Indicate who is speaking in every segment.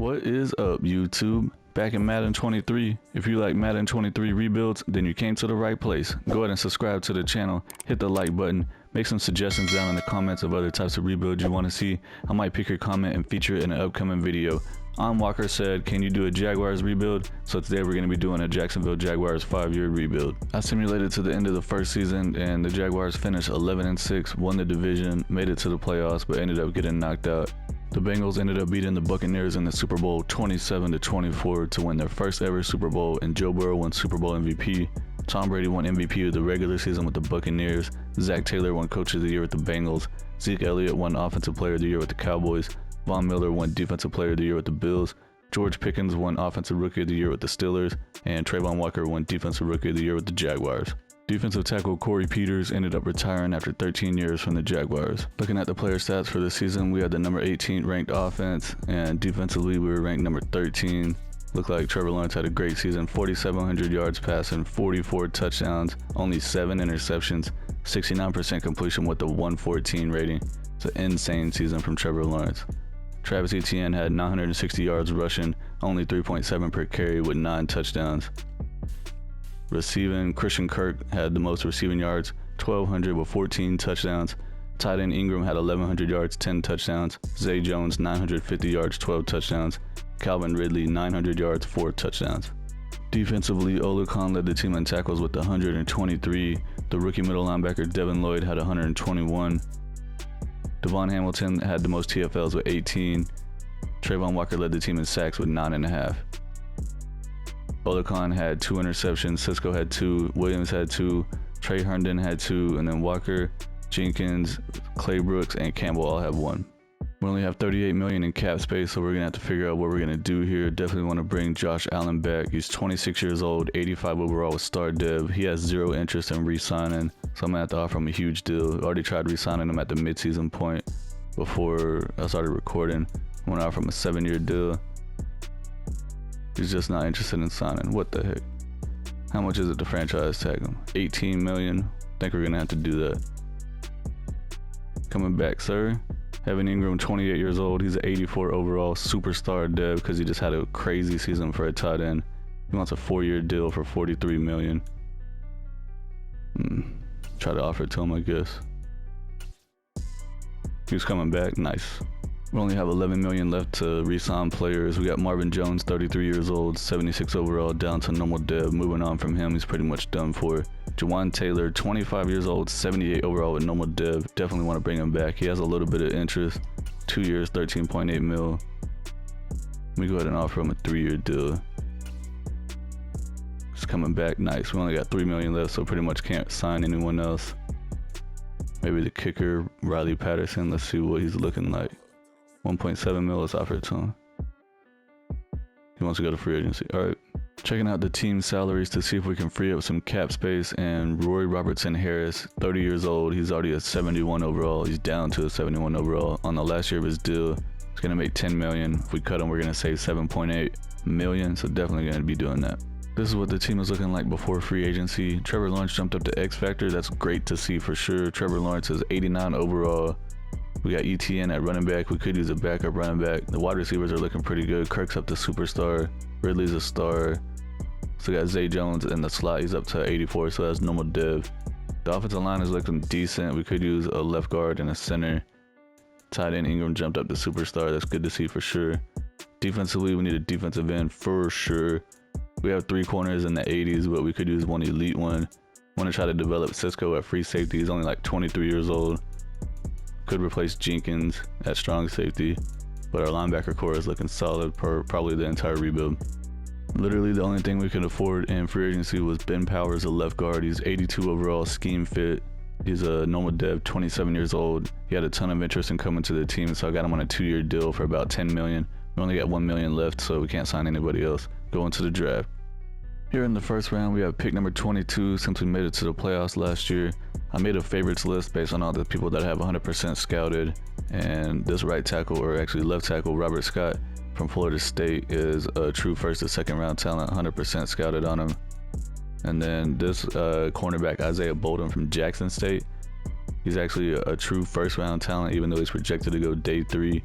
Speaker 1: What is up, YouTube? Back in Madden 23. If you like Madden 23 rebuilds, then you came to the right place. Go ahead and subscribe to the channel, hit the like button, make some suggestions down in the comments of other types of rebuilds you want to see. I might pick your comment and feature it in an upcoming video. Walker said, can you do a Jaguars rebuild? So today we're going to be doing a Jacksonville Jaguars 5-year rebuild. I simulated to the end of the first season and the Jaguars finished 11-6, won the division, made it to the playoffs, but ended up getting knocked out. The Bengals ended up beating the Buccaneers in the Super Bowl 27-24 to win their first ever Super Bowl, and Joe Burrow won Super Bowl MVP. Tom Brady won MVP of the regular season with the Buccaneers. Zach Taylor won Coach of the Year with the Bengals. Zeke Elliott won Offensive Player of the Year with the Cowboys. Von Miller won Defensive Player of the Year with the Bills. George Pickens won Offensive Rookie of the Year with the Steelers. And Trayvon Walker won Defensive Rookie of the Year with the Jaguars. Defensive tackle Corey Peters ended up retiring after 13 years from the Jaguars. Looking at the player stats for the season, we had the number 18 ranked offense, and defensively we were ranked number 13. Looked like Trevor Lawrence had a great season, 4,700 yards passing, 44 touchdowns, only 7 interceptions, 69% completion with a 114 rating. It's an insane season from Trevor Lawrence. Travis Etienne had 960 yards rushing, only 3.7 per carry with 9 touchdowns. Receiving, Christian Kirk had the most receiving yards, 1,200 with 14 touchdowns. Tight end Ingram had 1,100 yards, 10 touchdowns. Zay Jones, 950 yards, 12 touchdowns. Calvin Ridley, 900 yards, 4 touchdowns. Defensively, Olukon led the team in tackles with 123. The rookie middle linebacker Devin Lloyd had 121. Devon Hamilton had the most TFLs with 18. Trayvon Walker led the team in sacks with 9.5. Olukon had 2 interceptions, Cisco had 2, Williams had 2, Trey Herndon had 2, and then Walker, Jenkins, Clay Brooks, and Campbell all have 1. We only have $38 million in cap space, so we're going to have to figure out what we're going to do here. Definitely want to bring Josh Allen back. He's 26 years old, 85 overall with Star Dev. He has 0 interest in re-signing, so I'm going to have to offer him a huge deal. I already tried re-signing him at the mid-season point before I started recording. I want to offer him a 7-year deal. He's just not interested in signing. What the heck? How much is it to franchise tag him? 18 million. Think we're gonna have to do that. Coming back, sir. Evan Ingram, 28 years old. He's an 84 overall superstar dev because he just had a crazy season for a tight end. He wants a 4-year deal for 43 million. Try to offer it to him, I guess. He's coming back. Nice. We only have 11 million left to re-sign players. We got Marvin Jones, 33 years old, 76 overall, down to normal dev. Moving on from him, he's pretty much done for. Jawan Taylor, 25 years old, 78 overall with normal dev. Definitely want to bring him back. He has a little bit of interest. 2 years, 13.8 mil. Let me go ahead and offer him a 3-year deal. He's coming back. Nice. We only got 3 million left, so pretty much can't sign anyone else. Maybe the kicker, Riley Patterson. Let's see what he's looking like. 1.7 mil is offered to him. He wants to go to free agency. All right. Checking out the team salaries to see if we can free up some cap space. And Roy Robertson Harris, 30 years old. He's already a 71 overall. He's down to a 71 overall. On the last year of his deal, he's going to make 10 million. If we cut him, we're going to save 7.8 million. So definitely going to be doing that. This is what the team was looking like before free agency. Trevor Lawrence jumped up to X Factor. That's great to see for sure. Trevor Lawrence is 89 overall. We got ETN at running back. We could use a backup running back. The wide receivers are looking pretty good. Kirk's up to superstar. Ridley's a star. So we got Zay Jones in the slot. He's up to 84, so that's normal dev. The offensive line is looking decent. We could use a left guard and a center. Tight end Ingram jumped up to superstar. That's good to see for sure. Defensively, we need a defensive end for sure. We have 3 corners in the 80s, but we could use one elite one. Want to try to develop Cisco at free safety. He's only like 23 years old. Could replace Jenkins at strong safety, but our linebacker core is looking solid for probably the entire rebuild. Literally the only thing we could afford in free agency was Ben Powers, a left guard. He's 82 overall, scheme fit. He's a normal dev, 27 years old. He had a ton of interest in coming to the team, so I got him on a 2-year deal for about 10 million. We only got 1 million left, so we can't sign anybody else. Going to the draft. Here in the first round, we have pick number 22 since we made it to the playoffs last year. I made a favorites list based on all the people that have 100% scouted, and this right tackle, or actually left tackle, Robert Scott from Florida State is a true first or second round talent, 100% scouted on him. And then this cornerback, Isaiah Bolden from Jackson State, he's actually a true first round talent, even though he's projected to go day 3.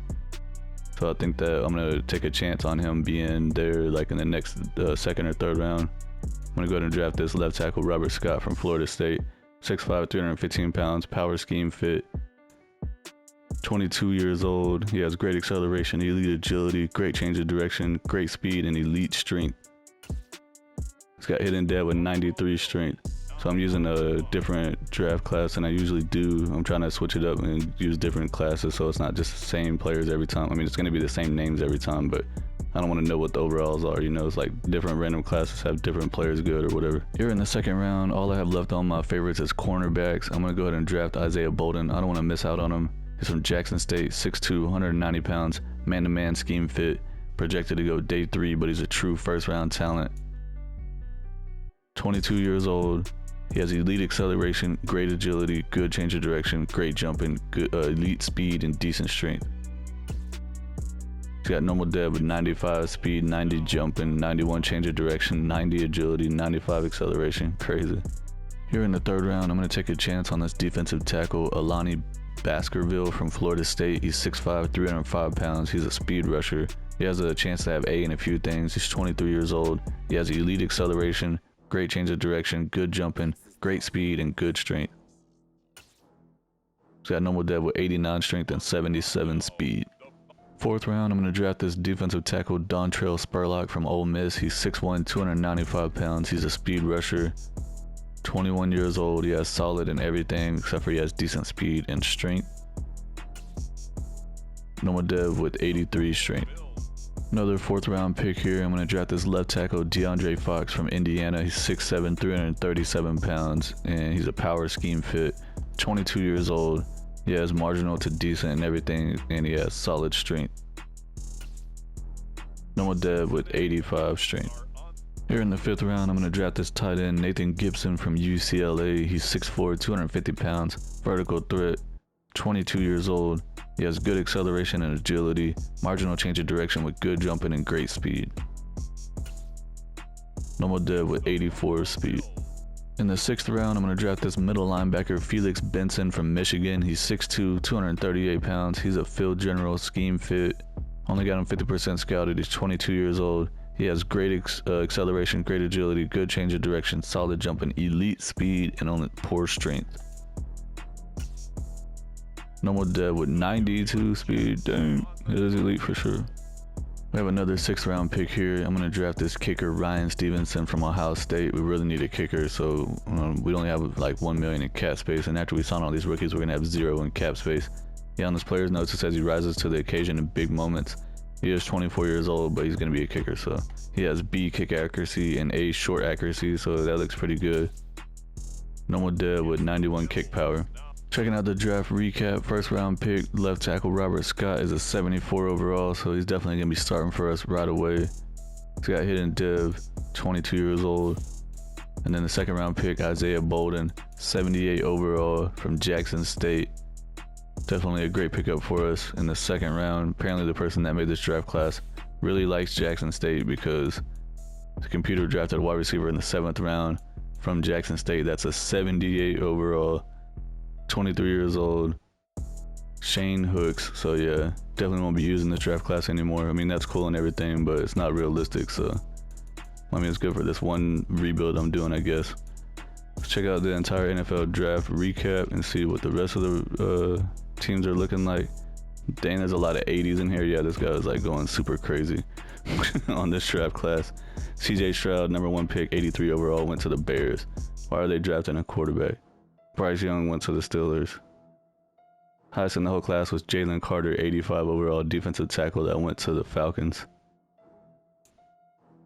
Speaker 1: So I think that I'm gonna take a chance on him being there like in the next second or third round. I'm gonna go ahead and draft this left tackle Robert Scott from Florida State. 6'5", 315 pounds, power scheme fit. 22 years old. He has great acceleration, elite agility, great change of direction, great speed, and elite strength. He's got hidden dead with 93 strength. So I'm using a different draft class than I usually do. I'm trying to switch it up and use different classes so it's not just the same players every time. I mean, it's going to be the same names every time, but I don't want to know what the overalls are. You know, it's like different random classes have different players good or whatever. Here in the second round, all I have left on my favorites is cornerbacks. I'm going to go ahead and draft Isaiah Bolden. I don't want to miss out on him. He's from Jackson State, 6'2", 190 pounds, man-to-man scheme fit, projected to go day 3, but he's a true first-round talent. 22 years old. He has elite acceleration, great agility, good change of direction, great jumping, good elite speed, and decent strength. He's got normal dev with 95 speed, 90 jumping, 91 change of direction, 90 agility, 95 acceleration. Crazy. Here in the third round, I'm going to take a chance on this defensive tackle, Alani Baskerville from Florida State. He's 6'5", 305 pounds. He's a speed rusher. He has a chance to have A in a few things. He's 23 years old. He has elite acceleration, great change of direction, good jumping, great speed, and good strength. He's got normal dev with 89 strength and 77 speed. Fourth round, I'm going to draft this defensive tackle, Dontrell Spurlock from Ole Miss. He's 6'1", 295 pounds. He's a speed rusher. 21 years old. He has solid in everything except for he has decent speed and strength. Normal dev with 83 strength. Another fourth round pick here. I'm going to draft this left tackle, DeAndre Fox from Indiana. He's 6'7", 337 pounds, and he's a power scheme fit. 22 years old. He has marginal to decent and everything, and he has solid strength. Normal dev with 85 strength. Here in the fifth round, I'm going to draft this tight end, Nathan Gibson from UCLA. He's 6'4", 250 pounds, vertical threat, 22 years old. He has good acceleration and agility, marginal change of direction with good jumping and great speed. Normal dev with 84 speed. In the sixth round, I'm going to draft this middle linebacker, Felix Benson from Michigan. He's 6'2", 238 pounds. He's a field general scheme fit. Only got him 50% scouted. He's 22 years old. He has great acceleration, great agility, good change of direction, solid jumping, elite speed, and only poor strength. Normal dev with 92 speed. Dang, it is elite for sure. We have another sixth round pick here. I'm going to draft this kicker, Ryan Stevenson from Ohio State. We really need a kicker, so we only have like 1 million in cap space, and after we sign all these rookies, we're going to have 0 in cap space. Yeah, on this player's notes, it says he rises to the occasion in big moments. He is 24 years old, but he's going to be a kicker, so he has B kick accuracy and A short accuracy, so that looks pretty good. Normal dev with 91 kick power. Checking out the draft recap, first round pick, left tackle Robert Scott is a 74 overall, so he's definitely going to be starting for us right away. He's got hidden dev, 22 years old. And then the second round pick, Isaiah Bolden, 78 overall from Jackson State. Definitely a great pickup for us in the second round. Apparently the person that made this draft class really likes Jackson State because the computer drafted a wide receiver in the 7th round from Jackson State. That's a 78 overall, 23 years old, Shane Hooks. So yeah, definitely won't be using this draft class anymore. I mean, that's cool and everything, but it's not realistic. So I mean, it's good for this one rebuild I'm doing, I guess. Let's check out the entire NFL draft recap and see what the rest of the teams are looking like. Dang, there's a lot of 80s in here. Yeah, this guy is like going super crazy on this draft class. CJ Stroud, number 1 pick, 83 overall, went to the Bears. Why are they drafting a quarterback? Bryce Young went to the Steelers. Highest in the whole class was Jalen Carter, 85 overall, defensive tackle, that went to the Falcons.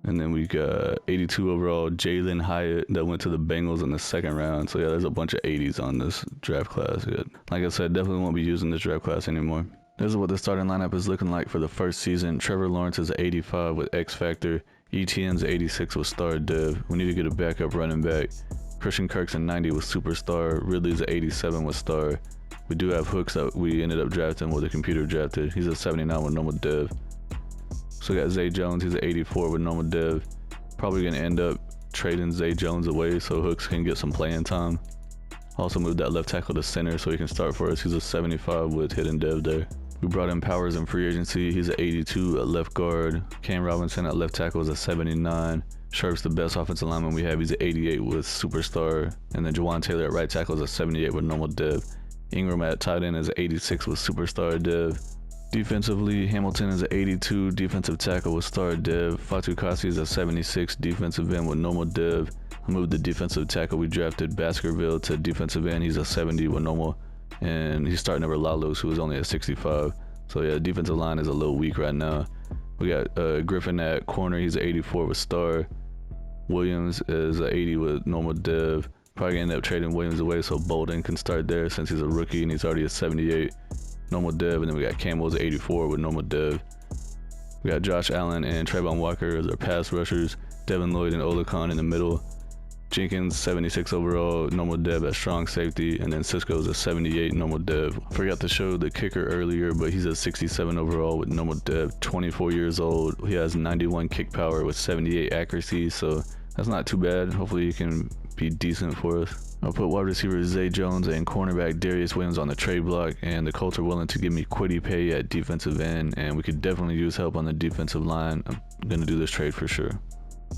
Speaker 1: And then we got 82 overall, Jalen Hyatt, that went to the Bengals in the 2nd round. So yeah, there's a bunch of 80s on this draft class. Yeah. Like I said, definitely won't be using this draft class anymore. This is what the starting lineup is looking like for the first season. Trevor Lawrence is an 85 with X Factor. ETN's 86 with Star Dev. We need to get a backup running back. Christian Kirk's a 90 with Superstar. Ridley's a 87 with Star. We do have Hooks that we ended up drafting, well, the computer drafted. He's a 79 with normal dev. So we got Zay Jones, he's an 84 with normal dev. Probably gonna end up trading Zay Jones away so Hooks can get some playing time. Also moved that left tackle to center so he can start for us. He's a 75 with hidden dev there. We brought in Powers in free agency. He's an 82 at left guard. Cam Robinson at left tackle is a 79. Sharp's the best offensive lineman we have. He's an 88 with superstar. And then Jawan Taylor at right tackle is a 78 with normal dev. Ingram at tight end is an 86 with superstar dev. Defensively, Hamilton is an 82 defensive tackle with star dev. Fatukasi is a 76 defensive end with normal dev. I moved the defensive tackle we drafted, Baskerville, to defensive end. He's a 70 with normal. And he's starting over Lalos, who was only a 65. So yeah, defensive line is a little weak right now. We got Griffin at corner. He's an 84 with star. Williams is an 80 with normal dev. Probably gonna end up trading Williams away so Bolden can start there since he's a rookie and he's already a 78 normal dev. And then we got Campbell's 84 with normal dev. We got Josh Allen and Trayvon Walker as our pass rushers. Devin Lloyd and Olakon in the middle. Jenkins 76 overall, normal dev at strong safety, and then Cisco's a 78 normal dev. Forgot to show the kicker earlier, but he's a 67 overall with normal dev, 24 years old. He has 91 kick power with 78 accuracy, so that's not too bad. Hopefully he can be decent for us. I'll put wide receiver Zay Jones and cornerback Darius Williams on the trade block, and the Colts are willing to give me Quiddy Pay at defensive end, and we could definitely use help on the defensive line. I'm gonna do this trade for sure.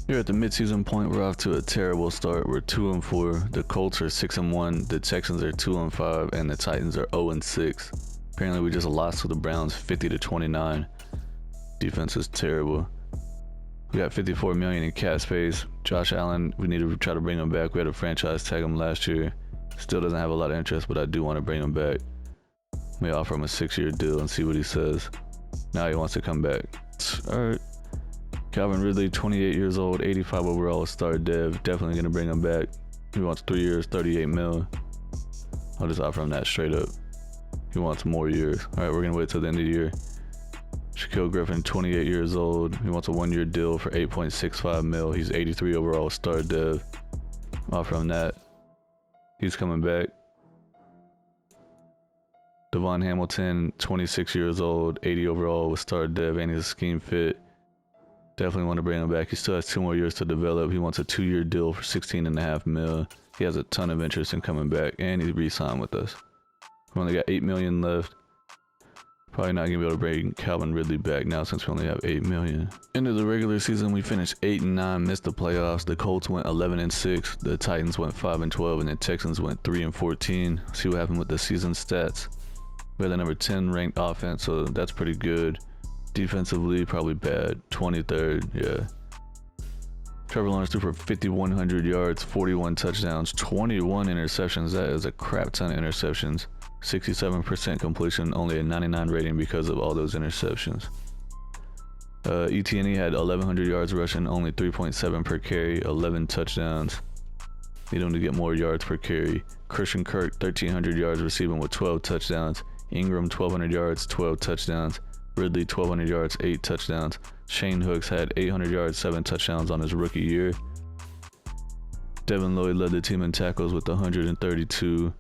Speaker 1: Here at the midseason point, we're off to a terrible start. We're 2-4. The Colts are 6-1. The Texans are 2-5, and the Titans are 0-6. Apparently, we just lost to the Browns 50-29. Defense is terrible. We got $54 million in cap space. Josh Allen, we need to try to bring him back. We had a franchise tag him last year. Still doesn't have a lot of interest, but I do want to bring him back. We offer him a 6-year deal and see what he says. Now he wants to come back. All right. Calvin Ridley, 28 years old, 85 overall, star dev. Definitely going to bring him back. He wants 3 years, 38 mil. I'll just offer him that straight up. He wants more years. All right, we're going to wait till the end of the year. Shaquille Griffin, 28 years old. He wants a 1-year deal for 8.65 mil. He's 83 overall, star dev. Offer him that. He's coming back. Devon Hamilton, 26 years old, 80 overall with star dev, and he's a scheme fit. Definitely want to bring him back. He still has 2 more years to develop. He wants a 2-year deal for 16.5 mil. He has a ton of interest in coming back, and he's re-signed with us. We only got 8 million left. Probably not gonna be able to bring Calvin Ridley back now since we only have 8 million. End of the regular season, we finished 8-9, missed the playoffs. The Colts went 11-6. The Titans went 5-12, and the Texans went 3-14. See what happened with the season stats. We had the number 10 ranked offense, so that's pretty good. Defensively, probably bad. 23rd, yeah. Trevor Lawrence threw for 5,100 yards, 41 touchdowns, 21 interceptions. That is a crap ton of interceptions. 67% completion, only a 99 rating because of all those interceptions. ETNE had 1,100 yards rushing, only 3.7 per carry, 11 touchdowns. Need him to get more yards per carry. Christian Kirk, 1,300 yards receiving with 12 touchdowns. Ingram, 1,200 yards, 12 touchdowns. Ridley, 1,200 yards, 8 touchdowns. Shane Hooks had 800 yards, 7 touchdowns on his rookie year. Devin Lloyd led the team in tackles with 132.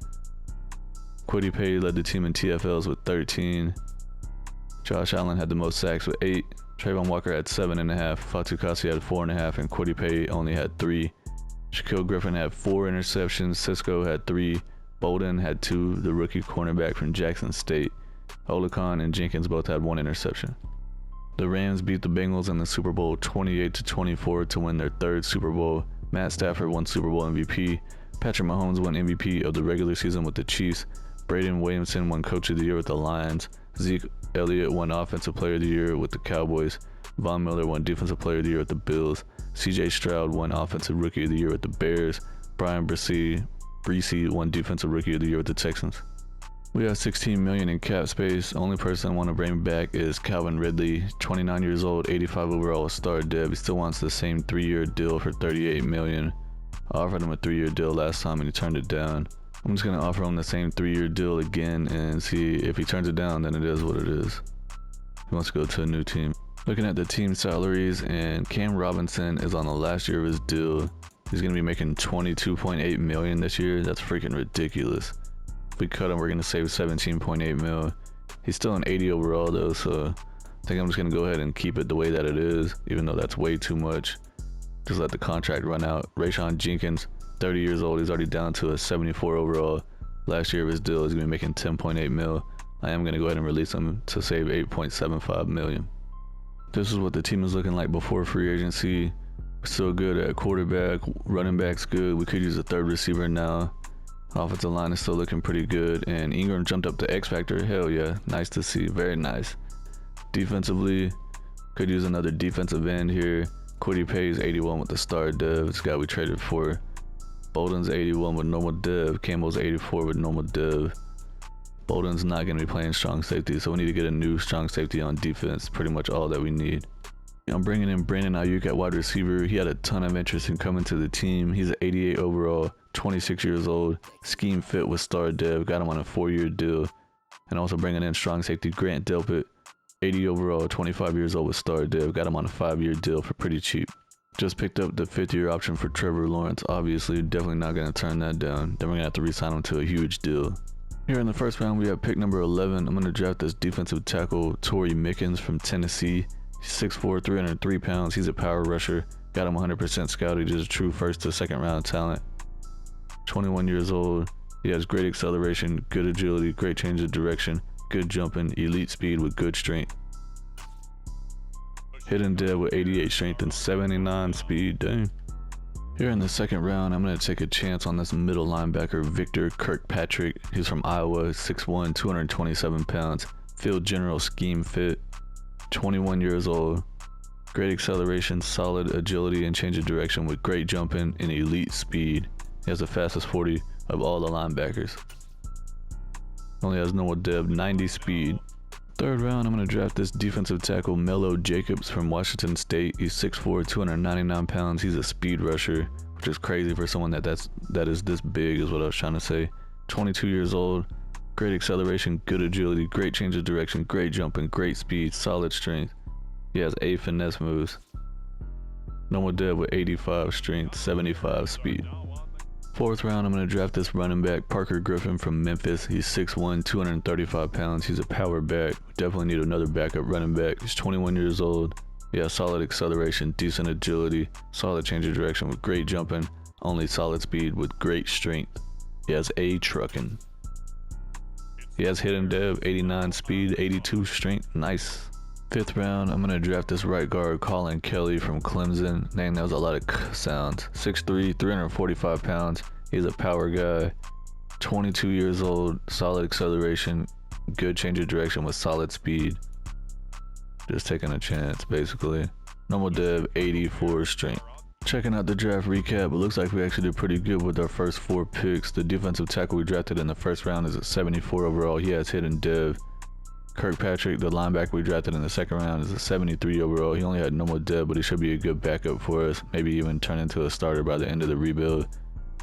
Speaker 1: Quiddy Pay led the team in TFLs with 13. Josh Allen had the most sacks with 8. Trayvon Walker had 7.5. Fatukasi had 4.5, and Quiddy Pay only had 3. Shaquille Griffin had 4 interceptions. Cisco had 3. Bolden had 2, the rookie cornerback from Jackson State. Olakon and Jenkins both had 1 interception. The Rams beat the Bengals in the Super Bowl 28-24 to win their 3rd Super Bowl. Matt Stafford won Super Bowl MVP. Patrick Mahomes won MVP of the regular season with the Chiefs. Braden Williamson won Coach of the Year with the Lions. Zeke Elliott won Offensive Player of the Year with the Cowboys. Von Miller won Defensive Player of the Year with the Bills. CJ Stroud won Offensive Rookie of the Year with the Bears. Brian Bresee won Defensive Rookie of the Year with the Texans. We have 16 million in cap space. Only person I want to bring back is Calvin Ridley, 29 years old, 85 overall, star dev. He still wants the same 3-year deal for 38 million. I offered him a 3-year deal last time and he turned it down. I'm just going to offer him the same 3-year deal again and see if he turns it down, then it is what it is. He wants to go to a new team. Looking at the team salaries, and Cam Robinson is on the last year of his deal. He's going to be making 22.8 million this year. That's freaking ridiculous. If we cut him, we're going to save 17.8 mil. He's still an 80 overall though, so I think I'm just going to go ahead and keep it the way that it is, even though that's way too much. Just let the contract run out. Rayshon Jenkins, 30 years old, he's already down to a 74 overall. Last year of his deal, he's going to be making 10.8 mil. I am going to go ahead and release him to save $8.75 million. This is what the team is looking like before free agency. We're still good at quarterback, running back's good. We could use a third receiver now. Offensive line is still looking pretty good, and Ingram jumped up to X Factor. Hell yeah, nice to see, very nice. Defensively, could use another defensive end here. Quiddy Pay's 81 with the star dev. This guy we traded for. Bolden's 81 with normal dev. Campbell's 84 with normal dev. Bolden's not going to be playing strong safety, so we need to get a new strong safety on defense. Pretty much all that we need. I'm bringing in Brandon Ayuk at wide receiver. He had a ton of interest in coming to the team. He's an 88 overall, 26 years old, scheme fit with star dev. Got him on a 4-year deal. And also bringing in strong safety Grant Delpit, 80 overall, 25 years old with star dev. Got him on a 5-year deal for pretty cheap. Just picked up the 5th-year option for Trevor Lawrence. Obviously, definitely not going to turn that down. Then we're going to have to re-sign him to a huge deal. Here in the first round, we have pick number 11. I'm going to draft this defensive tackle, Torrey Mickens from Tennessee. He's 6'4", 303 pounds. He's a power rusher. Got him 100% scouted. He's a true first to second round talent. 21 years old. He has great acceleration, good agility, great change of direction, good jumping, elite speed with good strength. Hidden dev with 88 strength and 79 speed. Dang. Here in the second round, I'm going to take a chance on this middle linebacker, Victor Kirkpatrick. He's from Iowa, 6'1", 227 pounds. Field general, scheme fit. 21 years old, great acceleration, solid agility and change of direction with great jumping and elite speed. He has the fastest 40 of all the linebackers. Only has normal dev, 90 speed. Third round, I'm going to draft this defensive tackle, Melo Jacobs from Washington State. He's 6'4", 299 pounds. He's a speed rusher, which is crazy for someone that is this big, is what I was trying to say. 22 years old. Great acceleration, good agility, great change of direction, great jumping, great speed, solid strength. He has 8 finesse moves. Normal dev with 85 strength, 75 speed. Fourth round, I'm going to draft this running back, Parker Griffin from Memphis. He's 6'1", 235 pounds. He's a power back. We definitely need another backup running back. He's 21 years old. He has solid acceleration, decent agility, solid change of direction with great jumping, only solid speed with great strength. He has A trucking. He has hidden dev, 89 speed, 82 strength, nice. Fifth round, I'm going to draft this right guard, Colin Kelly from Clemson. Dang, that was a lot of sounds. 6'3", 345 pounds. He's a power guy. 22 years old, solid acceleration, good change of direction with solid speed. Just taking a chance, basically. Normal dev, 84 strength. Checking out the draft recap, it looks like we actually did pretty good with our first 4 picks. The defensive tackle we drafted in the first round is a 74 overall. He has hidden dev. Kirkpatrick, the linebacker we drafted in the second round, is a 73 overall. He only had normal dev, but he should be a good backup for us. Maybe even turn into a starter by the end of the rebuild.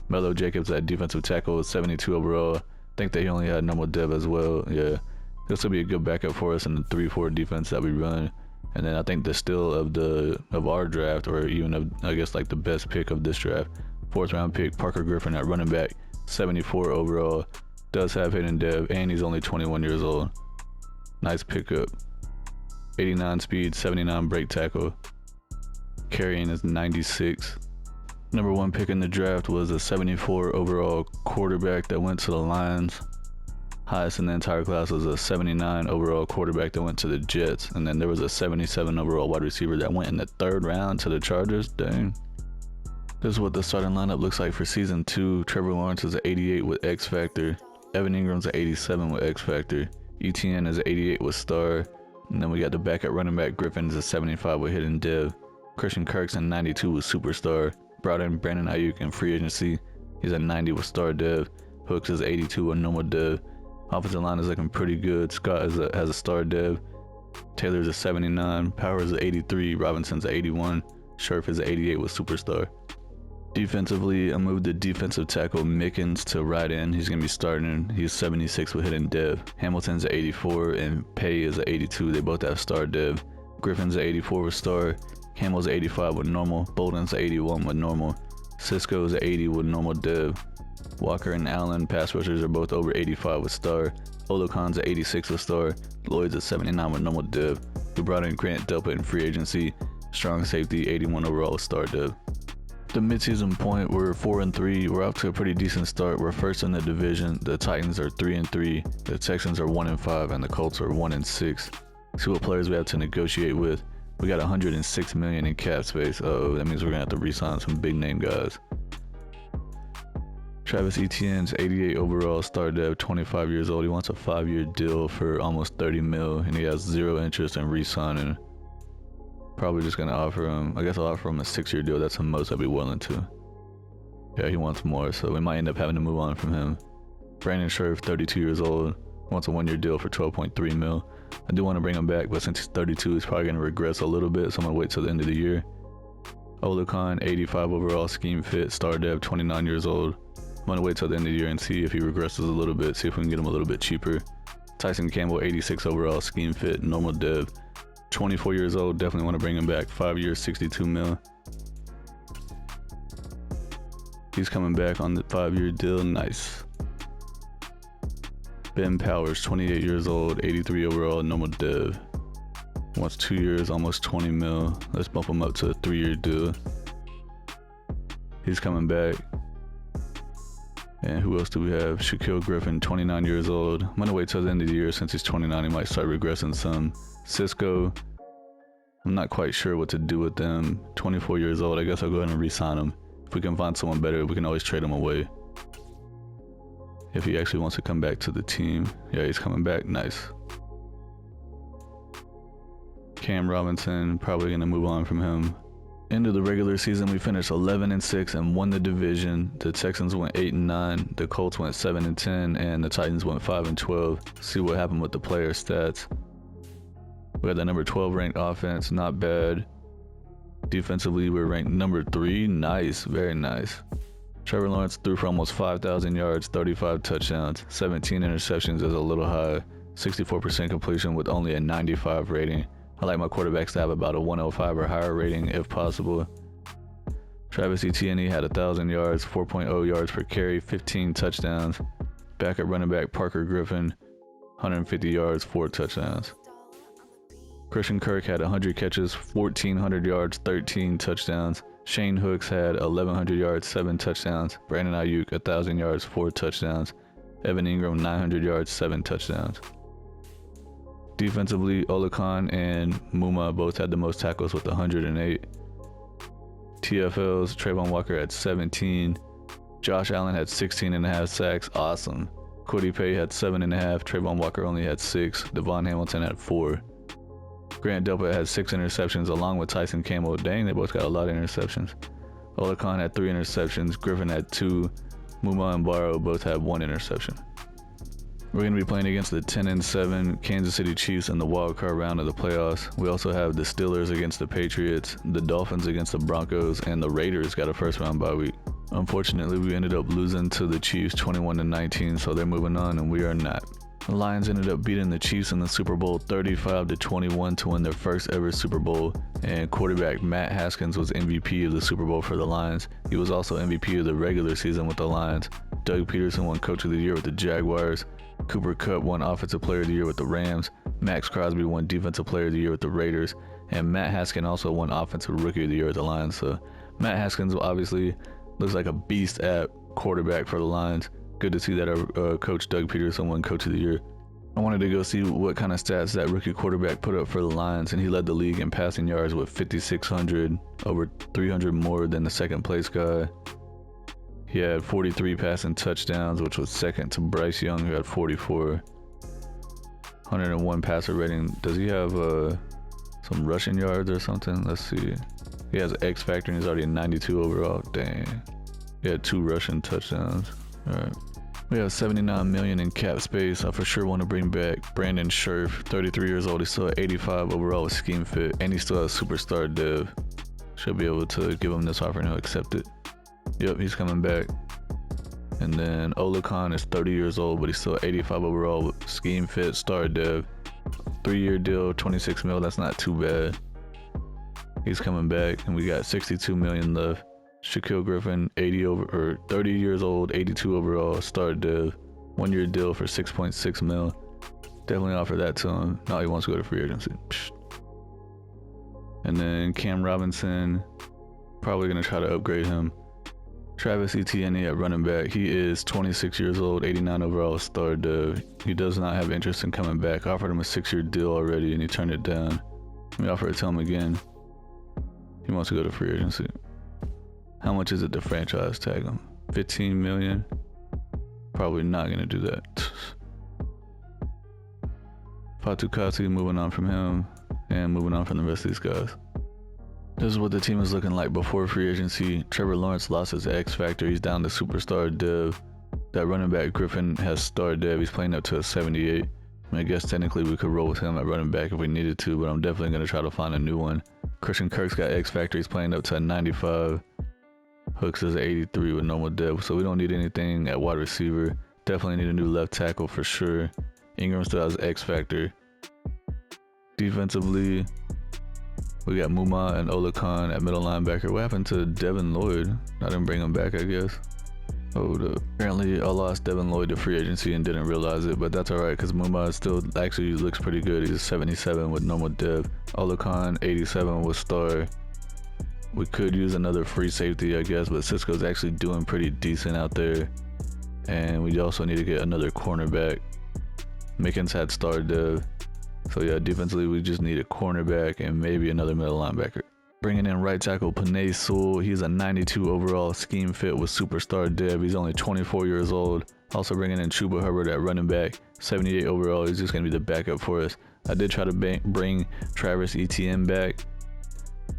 Speaker 1: Melo Jacobs at defensive tackle is 72 overall. I think that he only had normal dev as well. Yeah, this will be a good backup for us in the 3-4 defense that we run. And then I think the steal of our draft, or even of, I guess, like the best pick of this draft, 4th round pick, Parker Griffin at running back, 74 overall, does have hidden dev, and he's only 21 years old. Nice pickup. 89 speed, 79 break tackle. Carrying is 96. Number 1 pick in the draft was a 74 overall quarterback that went to the Lions. Highest in the entire class was a 79 overall quarterback that went to the Jets. And then there was a 77 overall wide receiver that went in the 3rd round to the Chargers. Dang. This is what the starting lineup looks like for season 2. Trevor Lawrence is an 88 with X Factor. Evan Ingram's an 87 with X Factor. ETN is an 88 with star. And then we got the backup running back Griffin is a 75 with hidden dev. Christian Kirk's a 92 with superstar. Brought in Brandon Ayuk in free agency. He's a 90 with star dev. Hooks is 82 with normal dev. Offensive line is looking pretty good. Scott has a star dev. Taylor's a 79. Powers is 83. Robinson's a 81. Scherf is a 88 with superstar. Defensively, I moved the defensive tackle Mickens to right end. He's going to be starting. He's 76 with hidden dev. Hamilton's a 84 and Pay is a 82. They both have star dev. Griffin's a 84 with star. Campbell's a 85 with normal. Bolden's a 81 with normal. Cisco's a 80 with normal dev. Walker and Allen, pass rushers, are both over 85 with star. Olukon's a 86 with star. Lloyd's a 79 with normal dev. We brought in Grant Delpit in free agency. Strong safety, 81 overall with star dev. the midseason point, we're 4-3. We're off to a pretty decent start. We're first in the division. The Titans are 3-3. The Texans are 1-5, and the Colts are 1-6. See what players we have to negotiate with. We got $106 million in cap space. Uh-oh, that means we're gonna have to re-sign some big name guys. Travis Etienne's 88 overall, star dev, 25 years old. He wants a 5-year deal for almost 30 mil, and he has zero interest in re-signing. Probably just gonna offer him, I guess I'll offer him a 6-year deal. That's the most I'd be willing to. Yeah, he wants more, so we might end up having to move on from him. Brandon Scherf, 32 years old, wants a 1-year deal for 12.3 mil. I do want to bring him back, but since he's 32, he's probably gonna regress a little bit, so I'm gonna wait till the end of the year. Olakon, 85 overall, scheme fit, star dev, 29 years old. I'm gonna wait till the end of the year and see if he regresses a little bit, see if we can get him a little bit cheaper. Tyson Campbell, 86 overall, scheme fit, normal dev, 24 years old, definitely want to bring him back. 5 years, 62 mil. He's coming back on the 5-year deal, nice. Ben Powers, 28 years old, 83 overall, normal dev. Wants 2 years, almost 20 mil. Let's bump him up to a 3-year deal. He's coming back. And who else do we have? Shaquille Griffin, 29 years old. I'm gonna wait till the end of the year. Since he's 29, he might start regressing some. Cisco, I'm not quite sure what to do with them. 24 years old, I guess I'll go ahead and re-sign him. If we can find someone better, we can always trade him away. If he actually wants to come back to the team. Yeah, he's coming back, nice. Cam Robinson, probably gonna move on from him. End of the regular season, we finished 11-6 and won the division. The Texans went 8-9, the Colts went 7-10, and the Titans went 5-12. See what happened with the player stats. We had the number 12 ranked offense, not bad. Defensively, we were ranked number 3, nice, very nice. Trevor Lawrence threw for almost 5,000 yards, 35 touchdowns, 17 interceptions is a little high, 64% completion with only a 95 rating. I like my quarterbacks to have about a 105 or higher rating if possible. Travis Etienne had 1,000 yards, 4.0 yards per carry, 15 touchdowns. Backup running back Parker Griffin, 150 yards, 4 touchdowns. Christian Kirk had 100 catches, 1,400 yards, 13 touchdowns. Shane Hooks had 1,100 yards, 7 touchdowns. Brandon Ayuk, 1,000 yards, 4 touchdowns. Evan Ingram, 900 yards, 7 touchdowns. Defensively, Olakon and Muma both had the most tackles with 108. TFLs, Trayvon Walker had 17. Josh Allen had 16.5 sacks, awesome. Kwity Paye had 7.5. Trayvon Walker only had 6. Devon Hamilton had 4. Grant Delpit had 6 interceptions along with Tyson Campbell. Dang, they both got a lot of interceptions. Olakon had 3 interceptions. Griffin had 2. Muma and Barrow both had 1 interception. We're going to be playing against the 10-7 Kansas City Chiefs in the wildcard round of the playoffs. We also have the Steelers against the Patriots, the Dolphins against the Broncos, and the Raiders got a first round bye week. Unfortunately, we ended up losing to the Chiefs 21-19, so they're moving on and we are not. The Lions ended up beating the Chiefs in the Super Bowl 35-21 to win their first ever Super Bowl, and quarterback Matt Haskins was MVP of the Super Bowl for the Lions. He was also MVP of the regular season with the Lions. Doug Peterson won Coach of the Year with the Jaguars. Cooper Kupp won Offensive Player of the Year with the Rams. Max Crosby won Defensive Player of the Year with the Raiders. And Matt Haskins also won Offensive Rookie of the Year with the Lions. So Matt Haskins obviously looks like a beast at quarterback for the Lions. Good to see that our coach Doug Peterson won Coach of the Year. I wanted to go see what kind of stats that rookie quarterback put up for the Lions, and he led the league in passing yards with 5,600, over 300 more than the second place guy. He had 43 passing touchdowns, which was second to Bryce Young, who had 44. 101 passer rating. Does he have some rushing yards or something? Let's see. He has X factor and he's already 92 overall. Dang. He had 2 rushing touchdowns. Alright. We have 79 million in cap space. I for sure want to bring back Brandon Scherf, 33 years old. He's still at 85 overall with scheme fit, and he still has superstar dev. Should be able to give him this offer and he'll accept it. Yep, he's coming back. And then Olakon is 30 years old, but he's still 85 overall with scheme fit, star dev. 3-year deal, 26 mil, that's not too bad. He's coming back, and we got 62 million left. Shaquille Griffin, 30 years old, 82 overall, star dev. 1-year deal for 6.6 mil. Definitely offer that to him. Now he wants to go to free agency. Psh. And then Cam Robinson, Probably gonna try to upgrade him. Travis Etienne at running back. He is 26 years old, 89 overall star dev. He does not have interest in coming back. I offered him a 6-year deal already and he turned it down. Let me offer it to him again. He wants to go to free agency. How much is it to franchise tag him? 15 million? Probably not gonna do that. Fatukasi, moving on from him and moving on from the rest of these guys. This is what the team is looking like before free agency. Trevor Lawrence lost his X factor. He's down to superstar dev. That running back Griffin has star dev. He's playing up to a 78. I guess technically we could roll with him at running back if we needed to, but I'm definitely going to try to find a new one. Christian Kirk's got X factor. He's playing up to a 95. Hooks is 83 with normal dev, so we don't need anything at wide receiver. Definitely need a new left tackle for sure. Ingram still has X factor. Defensively, we got Muma and Olakan at middle linebacker. What happened to Devin Lloyd? I didn't bring him back, I guess. Hold up. Apparently, I lost Devin Lloyd to free agency and didn't realize it, but that's alright because Muma still actually looks pretty good. He's a 77 with normal dev. Olakan, 87 with star. We could use another free safety, I guess, but Cisco's actually doing pretty decent out there. And we also need to get another cornerback. Mickens had star dev. So yeah, defensively, we just need a cornerback and maybe another middle linebacker. Bringing in right tackle Panay Sewell. He's a 92 overall scheme fit with superstar dev. He's only 24 years old. Also bringing in Chuba Hubbard at running back. 78 overall. He's just going to be the backup for us. I did try to bring Travis Etienne back,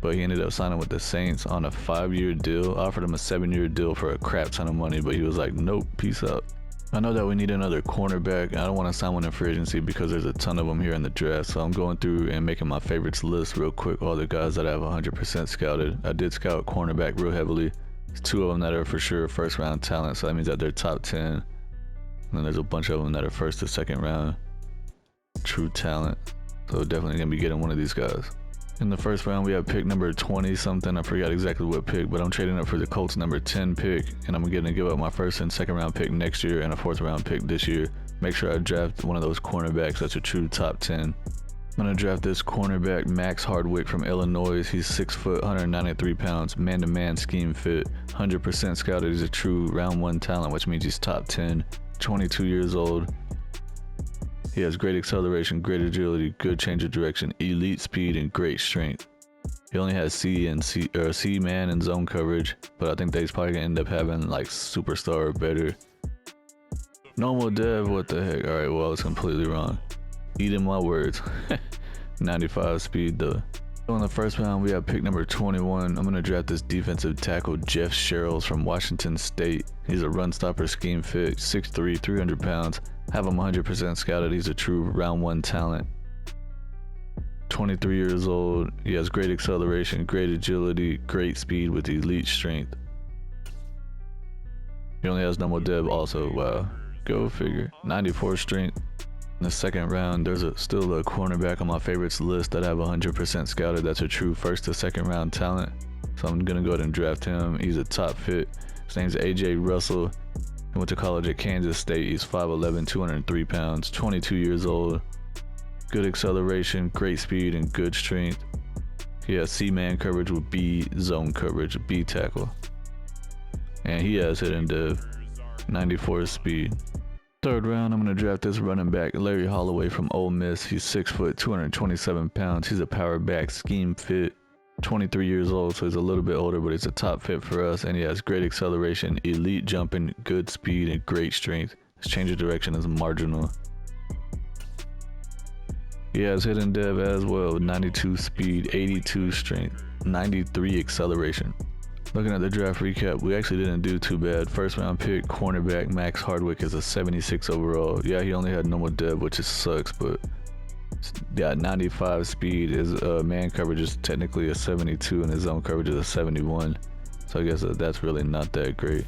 Speaker 1: but he ended up signing with the Saints on a 5-year deal. I offered him a 7-year deal for a crap ton of money, but he was like, nope, peace out. I know that we need another cornerback. I don't want to sign one in free agency because there's a ton of them here in the draft. So I'm going through and making my favorites list real quick. All the guys that I have 100% scouted. I did scout cornerback real heavily. There's 2 of them that are for sure first round talent. So that means that they're top 10. And then there's a bunch of them that are first to second round true talent. So definitely going to be getting one of these guys. In the first round, we have pick number 20 something. I forgot exactly what pick, but I'm trading up for the Colts number 10 pick, and I'm going to give up my first and second round pick next year and a 4th round pick this year. Make sure I draft one of those cornerbacks that's a true top 10. I'm going to draft this cornerback, Max Hardwick from Illinois. He's 6 foot, 193 pounds, man-to-man scheme fit, 100% scouted. He's a true round 1 talent, which means he's top 10, 22 years old. He has great acceleration, great agility, good change of direction, elite speed, and great strength. He only has C man and zone coverage, but I think that he's probably gonna end up having like superstar or better. Normal dev, what the heck? All right, well, I was completely wrong. Eating my words. 95 speed though. So in the first round, we have pick number 21. I'm gonna draft this defensive tackle, Jeff Sherrills from Washington State. He's a run stopper scheme fit, 6'3", 300 pounds. Have him 100% scouted. He's a true round 1 talent. 23 years old. He has great acceleration, great agility, great speed with elite strength. He only has normal dev also. Wow. Go figure. 94 strength. In the second round, there's still a cornerback on my favorites list that I have 100% scouted. That's a true first to second round talent. So I'm going to go ahead and draft him. He's a top fit. His name's AJ Russell. He went to college at Kansas State. He's 5'11", 203 pounds, 22 years old. Good acceleration, great speed, and good strength. He has C-man coverage with B zone coverage, B tackle. And he has hidden dev, 94 speed. Third round, I'm going to draft this running back, Larry Holloway from Ole Miss. He's 6 foot, 227 pounds. He's a power back, scheme fit. 23 years old, so he's a little bit older, but he's a top fit for us, and he has great acceleration, elite jumping, good speed, and great strength. His change of direction is marginal. He has hidden dev as well, 92 speed, 82 strength, 93 acceleration. Looking at the draft recap, we actually didn't do too bad. First round pick, cornerback Max Hardwick is a 76 overall. Yeah, he only had normal dev, which just sucks, but yeah, 95 speed. His man coverage is technically a 72 and his zone coverage is a 71. So I guess that's really not that great.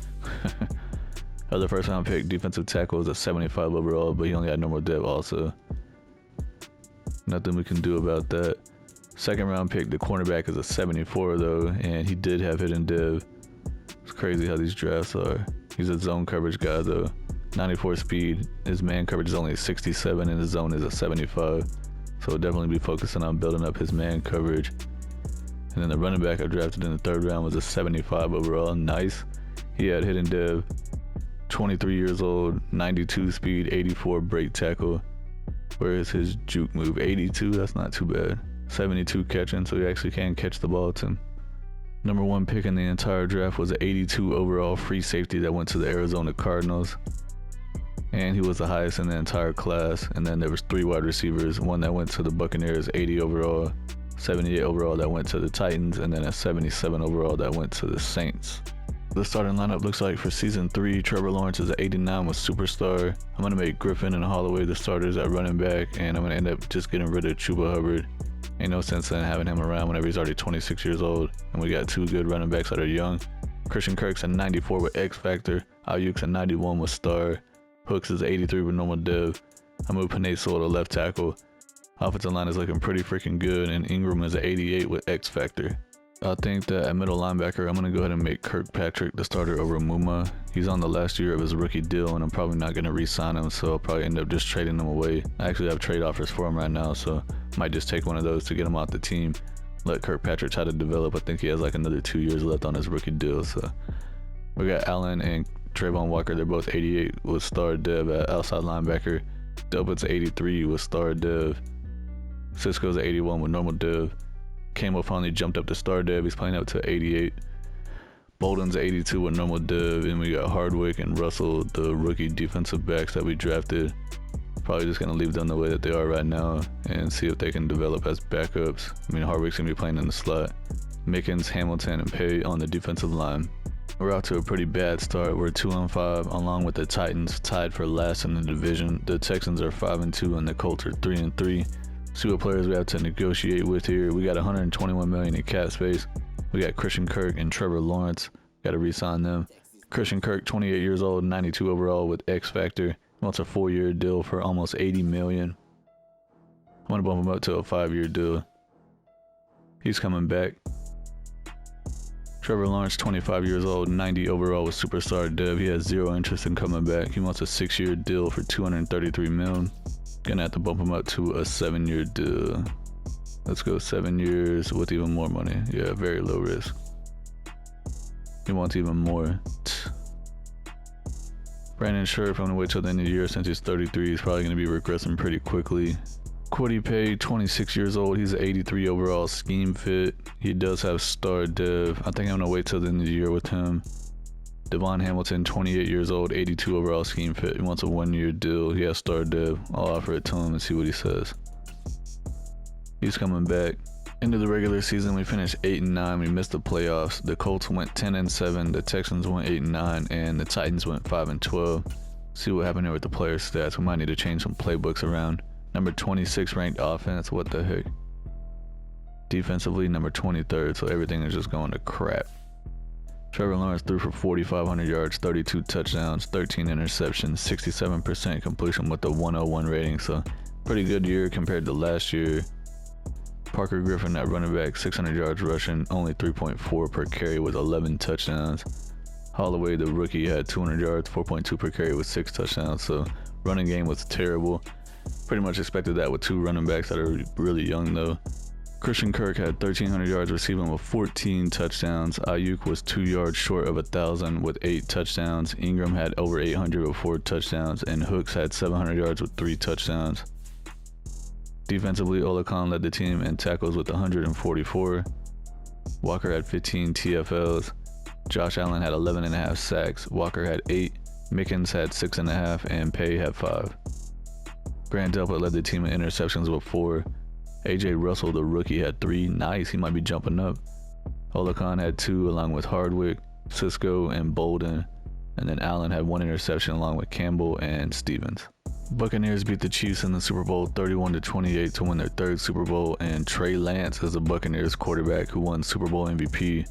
Speaker 1: Other first round pick, defensive tackle, is a 75 overall, but he only had normal dev also. Nothing we can do about that. Second round pick, the cornerback, is a 74 though, and he did have hidden dev. It's crazy how these drafts are. He's a zone coverage guy though. 94 speed. His man coverage is only a 67 and his zone is a 75. So we'll definitely be focusing on building up his man coverage. And then the running back I drafted in the 3rd round was a 75 overall. Nice. He had hidden dev, 23 years old, 92 speed, 84 break tackle. Where is his juke move? 82, that's not too bad. 72 catching, so he actually can catch the ball too. Number 1 pick in the entire draft was an 82 overall free safety that went to the Arizona Cardinals. And he was the highest in the entire class. And then there was 3 wide receivers, one that went to the Buccaneers, 80 overall, 78 overall that went to the Titans, and then a 77 overall that went to the Saints. The starting lineup looks like for season 3, Trevor Lawrence is an 89 with Superstar. I'm going to make Griffin and Holloway the starters at running back, and I'm going to end up just getting rid of Chuba Hubbard. Ain't no sense in having him around whenever he's already 26 years old, and we got 2 good running backs that are young. Christian Kirk's a 94 with X Factor, Ayuk's a 91 with Star, Hooks is 83 with normal dev. I moved Panay Sewell to left tackle. Offensive line is looking pretty freaking good, and Ingram is an 88 with X Factor. I think that at middle linebacker, I'm going to go ahead and make Kirkpatrick the starter over Muma. He's on the last year of his rookie deal, and I'm probably not going to re-sign him, so I'll probably end up just trading him away. I actually have trade offers for him right now, so I might just take one of those to get him off the team. Let Kirkpatrick try to develop. I think he has like another 2 years left on his rookie deal, so. We got Allen and Trayvon Walker. They're both 88 with star dev at outside linebacker. Delpit's 83 with star dev. Cisco's 81 with normal dev. Camo finally jumped up to star dev. He's playing up to 88. Bolden's 82 with normal dev. And we got Hardwick and Russell, the rookie defensive backs that we drafted. Probably just going to leave them the way that they are right now and see if they can develop as backups. I mean, Hardwick's going to be playing in the slot. Mickens, Hamilton, and Pay on the defensive line. We're out to a pretty bad start. We're 2-5, along with the Titans, tied for last in the division. The Texans are 5-2, and the Colts are 3-3. See what players we have to negotiate with here. We got $121 million in cap space. We got Christian Kirk and Trevor Lawrence. Got to re-sign them. Christian Kirk, 28 years old, 92 overall with X Factor. Wants a 4-year deal for almost $80 million. I'm gonna bump him up to a 5-year deal. He's coming back. Trevor Lawrence, 25 years old, 90 overall with Superstar dev. He has 0 interest in coming back. He wants a 6-year deal for $233 million. Gonna have to bump him up to a 7-year deal. Let's go 7 years with even more money. Yeah, very low risk. He wants even more. Brandon Scherf, I'm gonna wait till the end of the year since he's 33. He's probably gonna be regressing pretty quickly. Quiddy Pay, 26 years old. He's an 83 overall scheme fit. He does have star dev. I think I'm gonna wait till the end of the year with him. Devon Hamilton, 28 years old, 82 overall scheme fit. He wants a 1-year deal. He has star dev. I'll offer it to him and see what he says. He's coming back. End of the regular season, we finished 8-9. We missed the playoffs. The Colts went 10-7. The Texans went 8-9, and the Titans went 5-12. See what happened here with the player stats. We might need to change some playbooks around. Number 26 ranked offense. What the heck? Defensively, number 23rd. So everything is just going to crap. Trevor Lawrence threw for 4,500 yards, 32 touchdowns, 13 interceptions, 67% completion with a 101 rating. So pretty good year compared to last year. Parker Griffin at running back, 600 yards rushing, only 3.4 per carry with 11 touchdowns. Holloway, the rookie, had 200 yards, 4.2 per carry with 6 touchdowns. So running game was terrible. Pretty much expected that with 2 running backs that are really young though. Christian Kirk had 1,300 yards receiving with 14 touchdowns. Ayuk was 2 yards short of 1,000 with 8 touchdowns. Ingram had over 800 with 4 touchdowns. And Hooks had 700 yards with 3 touchdowns. Defensively, Olakon led the team in tackles with 144. Walker had 15 TFLs. Josh Allen had 11.5 sacks. Walker had 8. Mickens had 6.5, and Pay had 5. Grant Delpit led the team in interceptions with 4. AJ Russell, the rookie, had 3. Nice, he might be jumping up. Olakon had 2 along with Hardwick, Cisco, and Bolden. And then Allen had 1 interception along with Campbell and Stevens. Buccaneers beat the Chiefs in the Super Bowl 31-28 to win their 3rd Super Bowl, and Trey Lance is the Buccaneers quarterback who won Super Bowl MVP.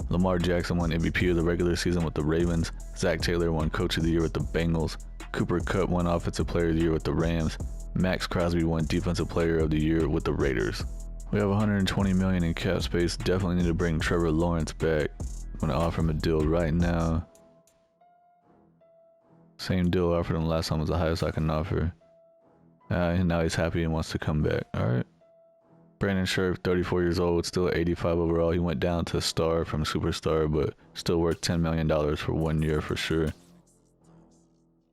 Speaker 1: Lamar Jackson won MVP of the regular season with the Ravens. Zach Taylor won Coach of the Year with the Bengals. Cooper Kupp won Offensive Player of the Year with the Rams. Max Crosby won Defensive Player of the Year with the Raiders. We have $120 million in cap space. Definitely need to bring Trevor Lawrence back. I'm gonna offer him a deal right now. Same deal I offered him last time was the highest I can offer. And now he's happy and wants to come back. Alright. Brandon Scherf, 34 years old, still 85 overall. He went down to star from superstar, but still worth $10 million for 1 year for sure.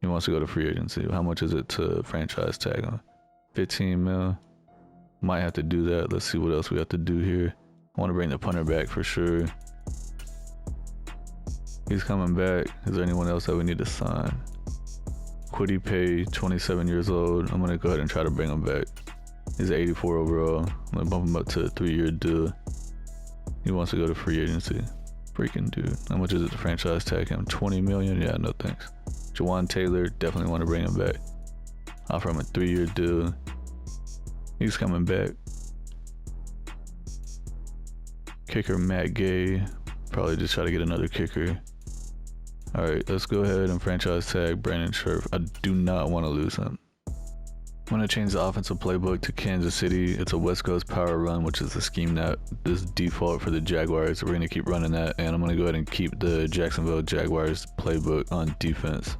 Speaker 1: He wants to go to free agency. How much is it to franchise tag him? 15 mil. Might have to do that. Let's see what else we have to do here. I want to bring the punter back for sure. He's coming back. Is there anyone else that we need to sign? Quiddy Pay, 27 years old. I'm going to go ahead and try to bring him back. He's 84 overall. I'm going to bump him up to a 3-year deal. He wants to go to free agency. Freaking dude. How much is it to franchise tag him? 20 million? Yeah, no thanks. Jawan Taylor, definitely want to bring him back. Offer him a 3-year deal. He's coming back. Kicker Matt Gay. Probably just try to get another kicker. Alright, let's go ahead and franchise tag Brandon Scherf. I do not want to lose him. I'm going to change the offensive playbook to Kansas City. It's a West Coast power run, which is the scheme that is default for the Jaguars. So we're going to keep running that, and I'm going to go ahead and keep the Jacksonville Jaguars playbook on defense.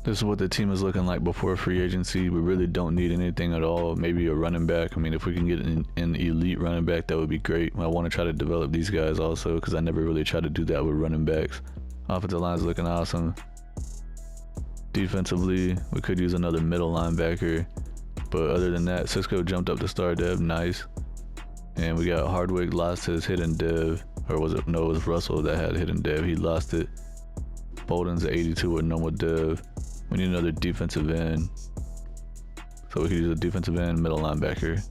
Speaker 1: This is what the team is looking like before free agency. We really don't need anything at all. Maybe a running back. I mean, if we can get an elite running back, that would be great. I want to try to develop these guys also, because I never really tried to do that with running backs. Offensive line is looking awesome. Defensively, we could use another middle linebacker, but other than that, Cisco jumped up to star dev, nice. And we got Hardwick lost his hidden dev, or was it? No, it was Russell that had hidden dev. He lost it. Bolden's at 82 with normal dev. We need another defensive end, so we could use a defensive end, middle linebacker.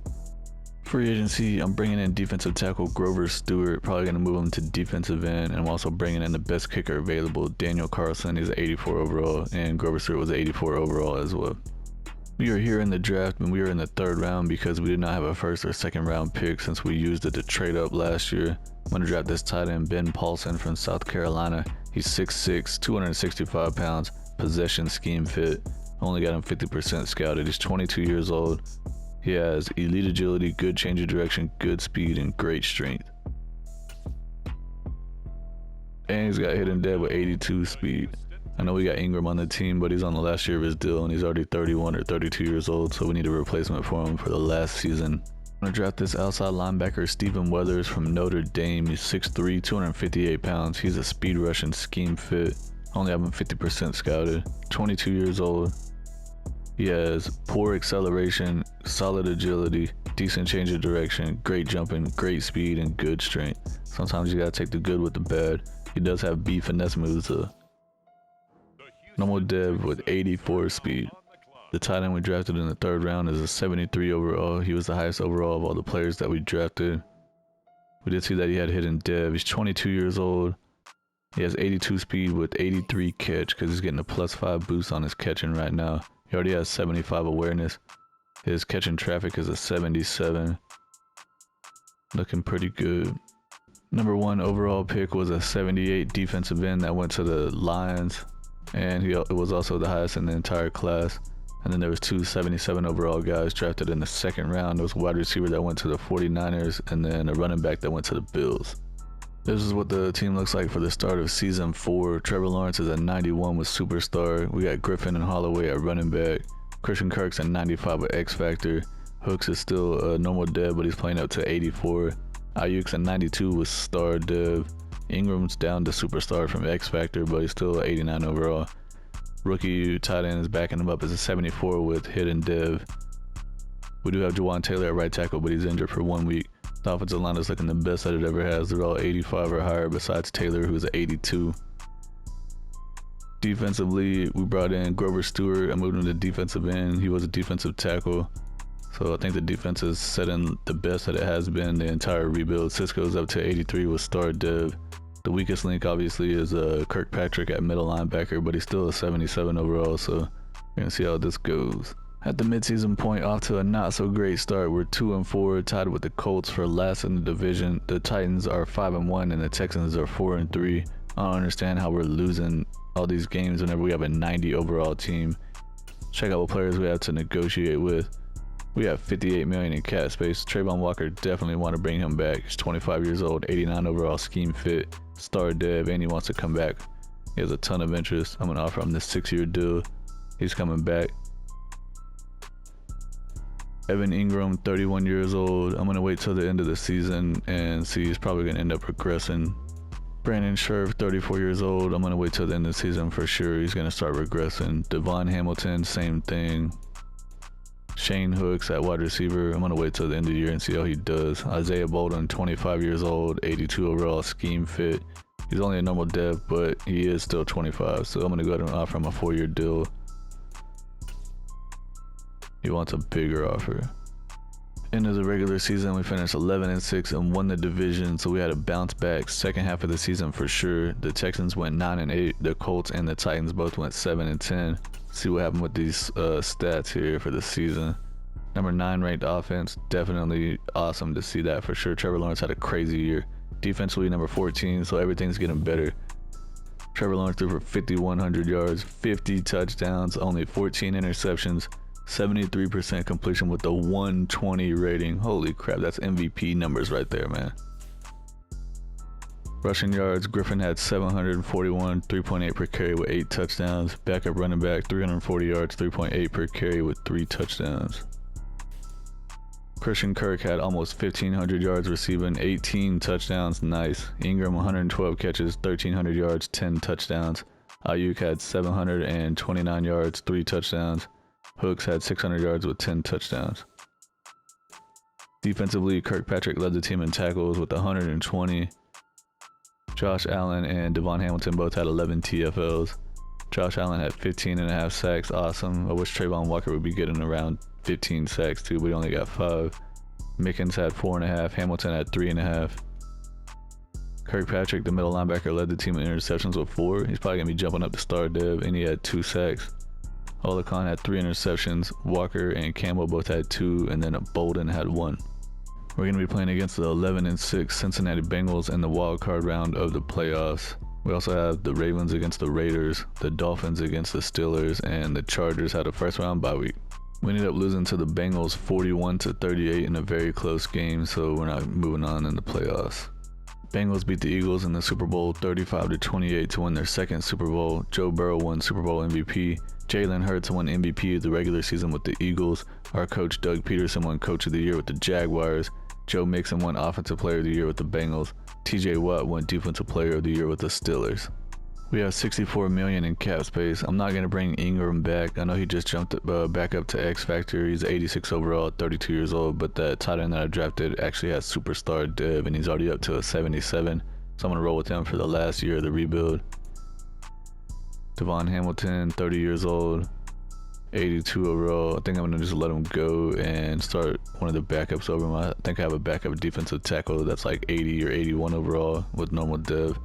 Speaker 1: Free agency, I'm bringing in defensive tackle Grover Stewart, probably going to move him to defensive end, and I'm also bringing in the best kicker available, Daniel Carlson. He's at 84 overall, and Grover Stewart was 84 overall as well. We are here in the draft, and we are in the 3rd round because we did not have a 1st or 2nd round pick since we used it to trade up last year. I'm going to draft this tight end, Ben Paulson from South Carolina. He's 6'6", 265 pounds, possession scheme fit. Only got him 50% scouted. He's 22 years old. He has elite agility, good change of direction, good speed, and great strength. And he's got hidden dev with 82 speed. I know we got Ingram on the team, but he's on the last year of his deal, and he's already 31 or 32 years old, so we need a replacement for him for the last season. I'm going to draft this outside linebacker, Stephen Weathers from Notre Dame. He's 6'3", 258 pounds. He's a speed rush and scheme fit. Only have him 50% scouted. 22 years old. He has poor acceleration, solid agility, decent change of direction, great jumping, great speed, and good strength. Sometimes you gotta take the good with the bad. He does have B finesse moves though. Normal dev with 84 speed. The tight end we drafted in the 3rd round is a 73 overall. He was the highest overall of all the players that we drafted. We did see that he had hidden dev. He's 22 years old. He has 82 speed with 83 catch because he's getting a +5 boost on his catching right now. He already has 75 awareness. His catching traffic is a 77. Looking pretty good. Number 1 overall pick was a 78 defensive end that went to the Lions. And it was also the highest in the entire class. And then there was 2 77 overall guys drafted in the 2nd round. There was a wide receiver that went to the 49ers and then a running back that went to the Bills. This is what the team looks like for the start of season 4. Trevor Lawrence is at 91 with superstar. We got Griffin and Holloway at running back. Christian Kirk's at 95 with X Factor. Hooks is still a normal dev, but he's playing up to 84. Ayuk's at 92 with star dev. Ingram's down to superstar from X Factor, but he's still 89 overall. Rookie tight end is backing him up as a 74 with hidden dev. We do have Jawan Taylor at right tackle, but he's injured for 1 week. The offensive line is looking the best that it ever has. They're all 85 or higher besides Taylor, who's at 82. Defensively, we brought in Grover Stewart. I moved him to defensive end. He was a defensive tackle. So I think the defense is setting the best that it has been the entire rebuild. Cisco's up to 83 with star dev. The weakest link obviously is Kirkpatrick at middle linebacker, but he's still a 77 overall, so we're going to see how this goes. At the midseason point, off to a not so great start. We're 2-4, tied with the Colts for last in the division. The Titans are 5-1 and the Texans are 4-3. I don't understand how we're losing all these games whenever we have a 90 overall team. Check out what players we have to negotiate with. We have 58 million in cap space. Trayvon Walker, definitely want to bring him back. He's 25 years old, 89 overall scheme fit, star dev, and he wants to come back. He has a ton of interest. I'm going to offer him this 6-year deal. He's coming back. Evan Ingram, 31 years old. I'm going to wait till the end of the season and see. He's probably going to end up regressing. Brandon Scherf, 34 years old. I'm going to wait till the end of the season for sure. He's going to start regressing. Devon Hamilton, same thing. Shane Hooks at wide receiver. I'm going to wait till the end of the year and see how he does. Isaiah Bolden, 25 years old, 82 overall, scheme fit. He's only a normal dev, but he is still 25. So I'm going to go ahead and offer him a 4-year deal. He wants a bigger offer. End of the regular season, we finished 11-6 and won the division, so we had a bounce back second half of the season for sure. The Texans went 9-8, the Colts and the Titans both went 7-10. See what happened with these stats here for the season. Number 9 ranked offense, definitely awesome to see that for sure. Trevor Lawrence had a crazy year. Defensively, number 14, so everything's getting better. Trevor Lawrence threw for 5,100 yards, 50 touchdowns, only 14 interceptions. 73% completion with the 120 rating. Holy crap, that's MVP numbers right there, man. Rushing yards, Griffin had 741, 3.8 per carry with 8 touchdowns. Backup running back, 340 yards, 3.8 per carry with 3 touchdowns. Christian Kirk had almost 1,500 yards receiving, 18 touchdowns, nice. Ingram, 112 catches, 1,300 yards, 10 touchdowns. Ayuk had 729 yards, 3 touchdowns. Hooks had 600 yards with 10 touchdowns. Defensively, Kirkpatrick led the team in tackles with 120. Josh Allen and Devon Hamilton both had 11 TFLs. Josh Allen had 15.5 sacks, awesome. I wish Trayvon Walker would be getting around 15 sacks too, but he only got 5. Mickens had 4.5, Hamilton had 3.5. Kirkpatrick, the middle linebacker, led the team in interceptions with 4. He's probably going to be jumping up to star dev, and he had 2 sacks. Olicon had 3 interceptions, Walker and Campbell both had 2, and then Bolden had 1. We're going to be playing against the 11-6 Cincinnati Bengals in the wild card round of the playoffs. We also have the Ravens against the Raiders, the Dolphins against the Steelers, and the Chargers had a first round bye week. We ended up losing to the Bengals 41-38 in a very close game, so we're not moving on in the playoffs. Bengals beat the Eagles in the Super Bowl 35-28 to win their second Super Bowl. Joe Burrow won Super Bowl MVP. Jalen Hurts won MVP of the regular season with the Eagles. Our coach Doug Peterson won Coach of the Year with the Jaguars. Joe Mixon won Offensive Player of the Year with the Bengals. TJ Watt won Defensive Player of the Year with the Steelers. We have $64 million in cap space. I'm not going to bring Ingram back. I know he just jumped back up to X Factor. He's 86 overall, 32 years old, but that tight end that I drafted actually has superstar dev, and he's already up to a 77. So I'm going to roll with him for the last year of the rebuild. Devon Hamilton, 30 years old, 82 overall. I think I'm going to just let him go and start one of the backups over him. I think I have a backup defensive tackle that's like 80 or 81 overall with normal dev.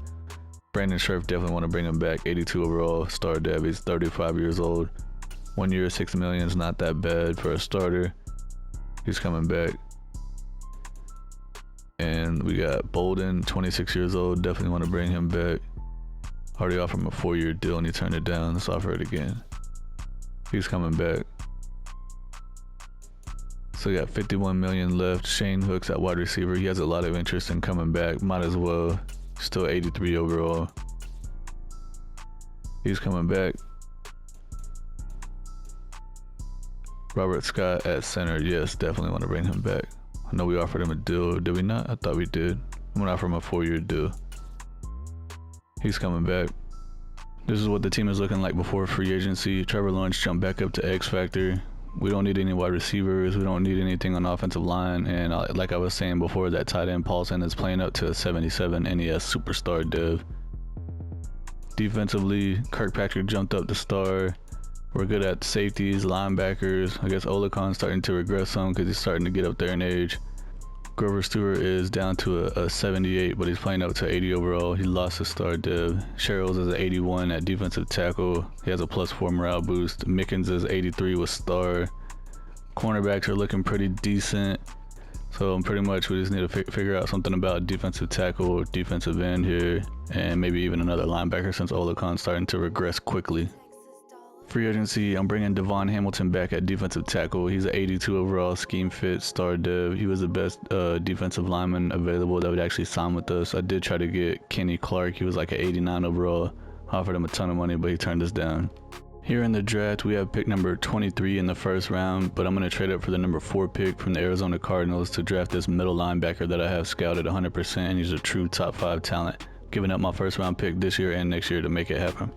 Speaker 1: Brandon Scherf, definitely want to bring him back. 82 overall, star dev. He's 35 years old. 1 year, $6 million is not that bad for a starter. He's coming back. And we got Bolden, 26 years old. Definitely want to bring him back. Already offered him a 4-year deal and he turned it down. Let's offer it again. He's coming back. So we got 51 million left. Shane Hooks at wide receiver. He has a lot of interest in coming back. Might as well. Still 83 overall. He's coming back. Robert Scott at center. Yes, definitely want to bring him back. I know we offered him a deal. Did we not? I thought we did. I'm going to offer him a 4-year deal. He's coming back. This is what the team is looking like before free agency. Trevor Lawrence jumped back up to X Factor. We don't need any wide receivers. We don't need anything on the offensive line. And like I was saying before, that tight end Paulson is playing up to a 77 and he has superstar dev. Defensively, Kirkpatrick jumped up to star. We're good at safeties, linebackers. I guess Olicon's starting to regress some because he's starting to get up there in age. Grover Stewart is down to a 78, but he's playing up to 80 overall. He lost his star dev. Sherrills is an 81 at defensive tackle. He has a +4 morale boost. Mickens is 83 with star. Cornerbacks are looking pretty decent. So pretty much we just need to figure out something about defensive tackle, defensive end here, and maybe even another linebacker since Olicon's starting to regress quickly. Free agency, I'm bringing Devon Hamilton back at defensive tackle. He's an 82 overall, scheme fit, star dev. He was the best defensive lineman available that would actually sign with us. I did try to get Kenny Clark. He was like an 89 overall. Offered him a ton of money, but he turned us down. Here in the draft, we have pick number 23 in the first round, but I'm going to trade up for the number 4 pick from the Arizona Cardinals to draft this middle linebacker that I have scouted 100%, and he's a true top 5 talent, giving up my first round pick this year and next year to make it happen.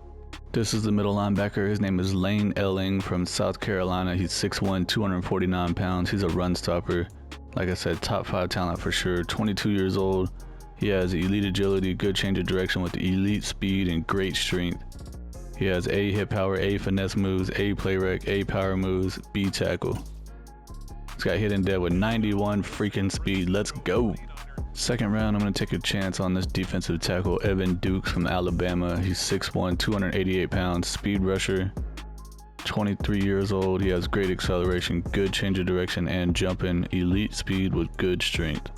Speaker 1: This is the middle linebacker. His name is Lane Elling from South Carolina. He's 6'1", 249 pounds. He's a run stopper. Like I said, top 5 talent for sure. 22 years old. He has elite agility, good change of direction with elite speed and great strength. He has A hit power, A finesse moves, A play rec, A power moves, B tackle. He's got hit in dead with 91 freaking speed. Let's go. Second round, I'm going to take a chance on this defensive tackle, Evan Dukes from Alabama. He's 6'1", 288 pounds, speed rusher, 23 years old. He has great acceleration, good change of direction, and jumping, elite speed with good strength.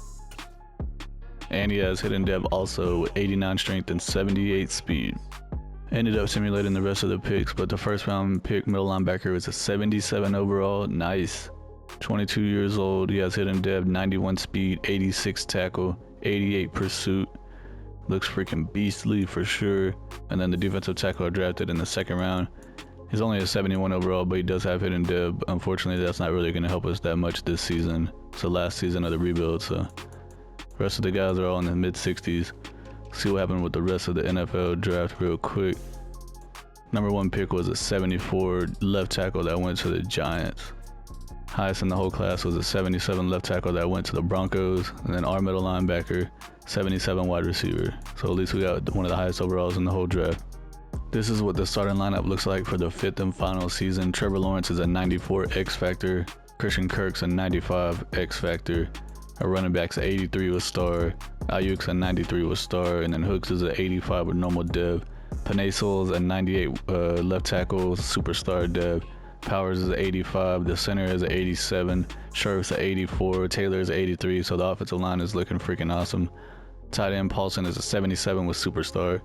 Speaker 1: And he has hit in dev also with 89 strength and 78 speed. Ended up simulating the rest of the picks, but the first round pick middle linebacker was a 77 overall. Nice. 22 years old. He has hit in dev, 91 speed, 86 tackle, 88 pursuit. Looks freaking beastly for sure. And then the defensive tackle I drafted in the second round. He's only a 71 overall, but he does have hit in dev. Unfortunately, that's not really going to help us that much this season. It's the last season of the rebuild, so the rest of the guys are all in the mid 60s. See what happened with the rest of the NFL draft real quick. Number 1 pick was a 74 left tackle that went to the Giants. Highest in the whole class was a 77 left tackle that went to the Broncos. And then our middle linebacker, 77 wide receiver. So at least we got one of the highest overalls in the whole draft. This is what the starting lineup looks like for the 5th and final season. Trevor Lawrence is a 94 X Factor. Christian Kirk's a 95 X Factor. Our running back's an 83 with star. Ayuk's a 93 with star. And then Hooks is an 85 with normal dev. Panay Sewell's a 98 left tackle, superstar dev. Powers is an 85. The center is an 87. Sharp's an 84. Taylor's 83. So the offensive line is looking freaking awesome. Tight end Paulson is a 77 with superstar.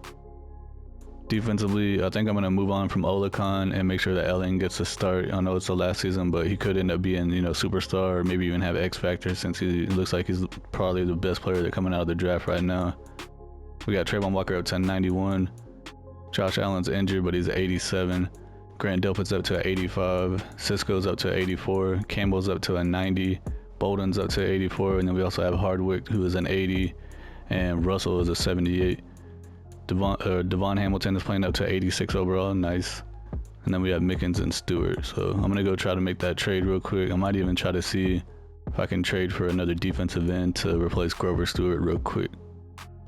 Speaker 1: Defensively, I think I'm going to move on from Olakon and make sure that Elling gets a start. I know it's the last season, but he could end up being, superstar or maybe even have X Factor since he looks like he's probably the best player that's coming out of the draft right now. We got Trayvon Walker up to 91. Josh Allen's injured, but he's 87. Grant Delpit's up to 85. Cisco's up to 84. Campbell's up to a 90. Bolden's up to 84. And then we also have Hardwick, who is an 80. And Russell is a 78. Devon Hamilton is playing up to 86 overall. Nice. And then we have Mickens and Stewart. So I'm going to go try to make that trade real quick. I might even try to see if I can trade for another defensive end to replace Grover Stewart real quick.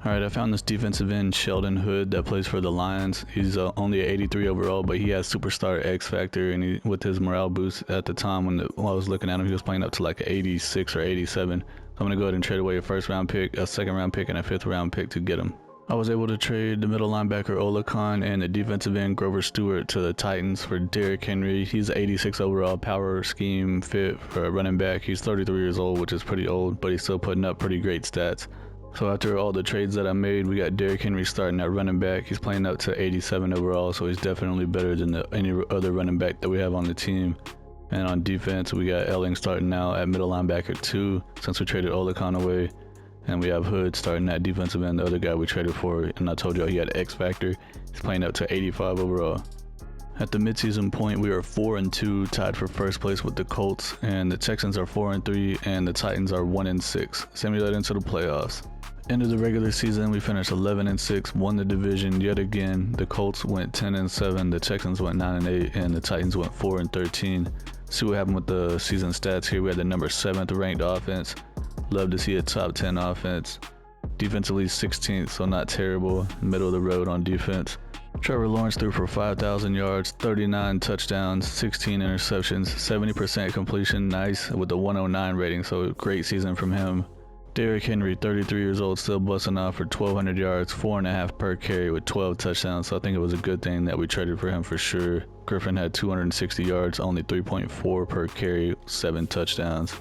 Speaker 1: Alright, I found this defensive end, Sheldon Hood, that plays for the Lions. He's only an 83 overall, but he has superstar X Factor, and with his morale boost at the time when I was looking at him, he was playing up to like an 86 or 87. So I'm going to go ahead and trade away a first round pick, a second round pick, and a 5th round pick to get him. I was able to trade the middle linebacker Olakon and the defensive end Grover Stewart to the Titans for Derrick Henry. He's 86 overall, power scheme fit for a running back. He's 33 years old, which is pretty old, but he's still putting up pretty great stats. So after all the trades that I made, we got Derrick Henry starting at running back. He's playing up to 87 overall, so he's definitely better than any other running back that we have on the team. And on defense, we got Elling starting now at middle linebacker 2, since we traded Olakon away. And we have Hood starting at defensive end, the other guy we traded for. And I told you he had X Factor. He's playing up to 85 overall. At the midseason point, we are 4-2, tied for first place with the Colts. And the Texans are 4-3, and the Titans are 1-6, simulating into the playoffs. End of the regular season, we finished 11-6, won the division yet again. The Colts went 10-7, the Texans went 9-8, and the Titans went 4-13. See what happened with the season stats here. We had the number 7th ranked offense. Love to see a top 10 offense. Defensively 16th, so not terrible. Middle of the road on defense. Trevor Lawrence threw for 5,000 yards, 39 touchdowns, 16 interceptions, 70% completion, nice, with a 109 rating, so great season from him. Derrick Henry, 33 years old, still busting off for 1,200 yards, 4.5 per carry with 12 touchdowns. So I think it was a good thing that we traded for him for sure. Griffin had 260 yards, only 3.4 per carry, 7 touchdowns.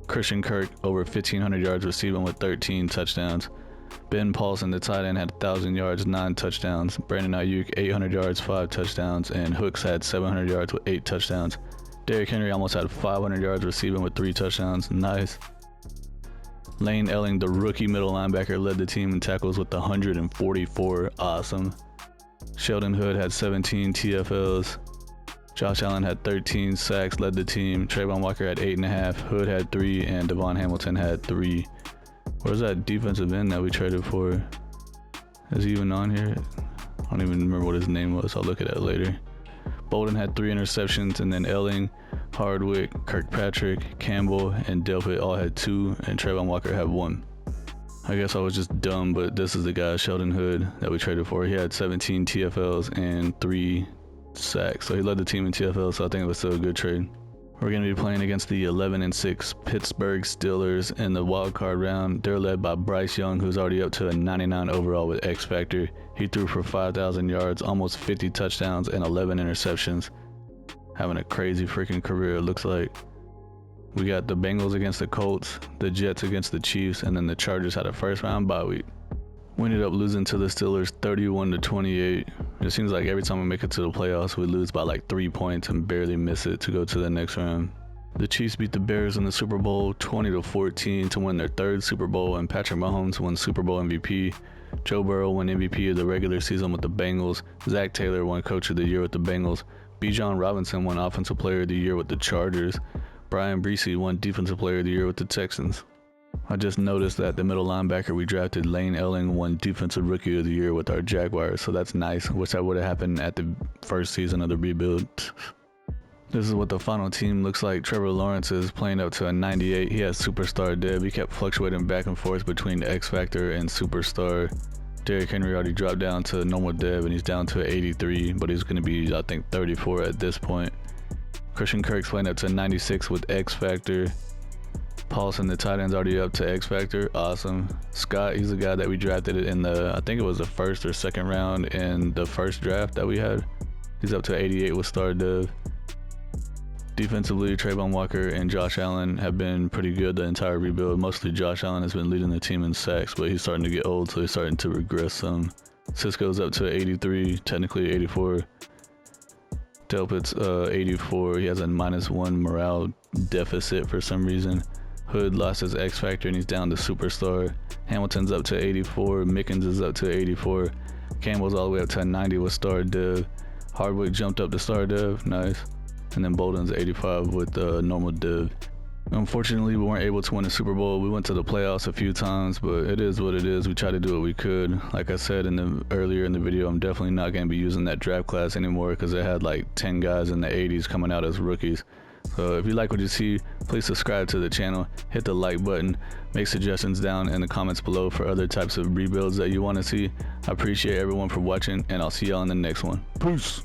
Speaker 1: Christian Kirk, over 1,500 yards receiving with 13 touchdowns. Ben Paulson, the tight end, had 1,000 yards, 9 touchdowns. Brandon Ayuk, 800 yards, 5 touchdowns. And Hooks had 700 yards with 8 touchdowns. Derrick Henry almost had 500 yards receiving with 3 touchdowns. Nice. Lane Elling, the rookie middle linebacker, led the team in tackles with 144. Awesome. Sheldon Hood had 17 TFLs. Josh Allen had 13 sacks, led the team. Trayvon Walker had 8.5. Hood had 3, and Devon Hamilton had 3. Where's that defensive end that we traded for? Is he even on here? I don't even remember what his name was. I'll look at that later. Bolden had 3 interceptions, and then Elling, Hardwick, Kirkpatrick, Campbell, and Delpit all had 2, and Trayvon Walker had 1. I guess I was just dumb, but this is the guy, Sheldon Hood, that we traded for. He had 17 TFLs and 3 sacks, so he led the team in TFL, so I think it was still a good trade. We're going to be playing against the 11-6 Pittsburgh Steelers in the wild card round. They're led by Bryce Young, who's already up to a 99 overall with X Factor. He threw for 5,000 yards, almost 50 touchdowns, and 11 interceptions. Having a crazy freaking career, it looks like. We got the Bengals against the Colts, the Jets against the Chiefs, and then the Chargers had a first round bye week. We ended up losing to the Steelers 31-28. It seems like every time we make it to the playoffs, we lose by like 3 points and barely miss it to go to the next round. The Chiefs beat the Bears in the Super Bowl 20-14 to win their 3rd Super Bowl, and Patrick Mahomes won Super Bowl MVP. Joe Burrow won MVP of the regular season with the Bengals. Zach Taylor won Coach of the Year with the Bengals. Bijan Robinson won Offensive Player of the Year with the Chargers. Brian Bresee won Defensive Player of the Year with the Texans. I just noticed that the middle linebacker we drafted, Lane Elling, won Defensive Rookie of the Year with our Jaguars, so that's nice. Wish that would have happened at the first season of the rebuild. This is what the final team looks like. Trevor Lawrence is playing up to a 98. He has Superstar Dev. He kept fluctuating back and forth between X Factor and Superstar. Derrick Henry already dropped down to normal Dev, and he's down to 83, but he's going to be, I think, 34 at this point. Christian Kirk's playing up to 96 with X Factor. Paulson, the tight end's already up to X Factor. Awesome. Scott, he's the guy that we drafted in the, I think it was the 1st or 2nd round in the first draft that we had. He's up to 88 with Star Dev. Defensively, Trayvon Walker and Josh Allen have been pretty good the entire rebuild. Mostly Josh Allen has been leading the team in sacks, but he's starting to get old, so he's starting to regress some. Cisco's up to 83, technically 84. Delpit's 84. He has a -1 morale deficit for some reason. Hood lost his X Factor and he's down to Superstar. Hamilton's up to 84. Mickens is up to 84. Campbell's all the way up to 90 with Star Dev. Hardwick jumped up to Star Dev. Nice. And then Bolden's 85 with normal Dev. Unfortunately, we weren't able to win the Super Bowl. We went to the playoffs a few times, but it is what it is. We tried to do what we could. Like I said earlier in the video, I'm definitely not going to be using that draft class anymore because it had like 10 guys in the 80s coming out as rookies. So if you like what you see, please subscribe to the channel, hit the like button, make suggestions down in the comments below for other types of rebuilds that you want to see. I appreciate everyone for watching, and I'll see y'all in the next one. Peace.